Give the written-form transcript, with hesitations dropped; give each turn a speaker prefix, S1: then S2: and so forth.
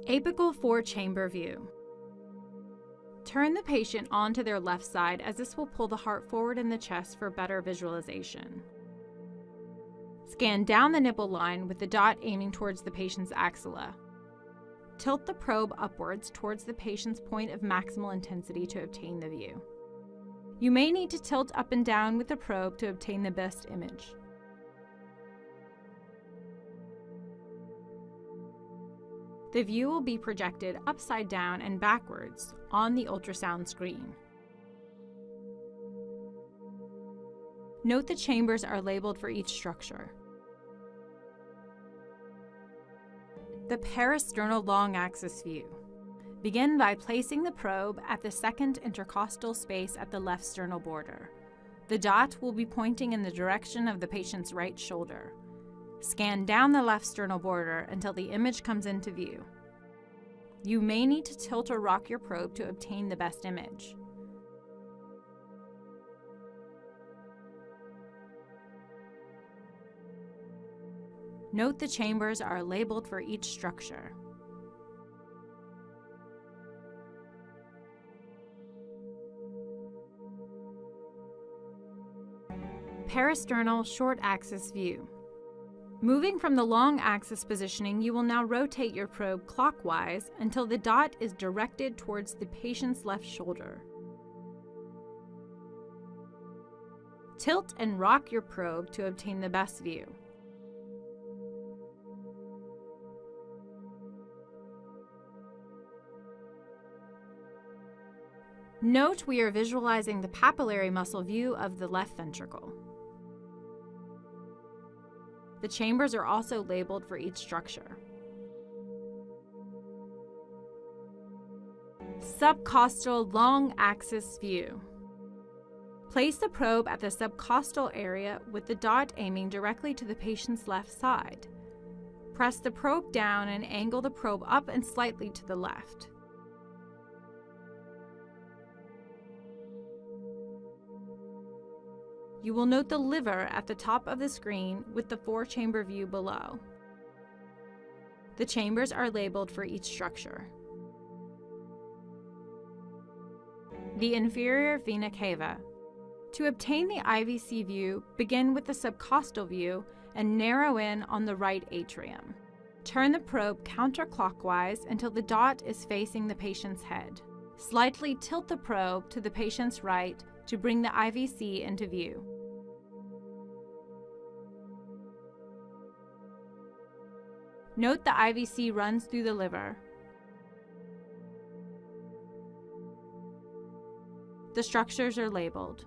S1: Apical 4-chamber view. Turn the patient onto their left side, as this will pull the heart forward in the chest for better visualization. Scan down the nipple line with the dot aiming towards the patient's axilla. Tilt the probe upwards towards the patient's point of maximal intensity to obtain the view. You may need to tilt up and down with the probe to obtain the best image. The view will be projected upside down and backwards on the ultrasound screen. Note the chambers are labeled for each structure. The parasternal long axis view. Begin by placing the probe at the second intercostal space at the left sternal border. The dot will be pointing in the direction of the patient's right shoulder. Scan down the left sternal border until the image comes into view. You may need to tilt or rock your probe to obtain the best image. Note the chambers are labeled for each structure. Parasternal short axis view. Moving from the long axis positioning, you will now rotate your probe clockwise until the dot is directed towards the patient's left shoulder. Tilt and rock your probe to obtain the best view. Note we are visualizing the papillary muscle view of the left ventricle. The chambers are also labeled for each structure. Subcostal long axis view. Place the probe at the subcostal area with the dot aiming directly to the patient's left side. Press the probe down and angle the probe up and slightly to the left. You will note the liver at the top of the screen with the 4-chamber view below. The chambers are labeled for each structure. The inferior vena cava. To obtain the IVC view, begin with the subcostal view and narrow in on the right atrium. Turn the probe counterclockwise until the dot is facing the patient's head. Slightly tilt the probe to the patient's right to bring the IVC into view. Note the IVC runs through the liver. The structures are labeled.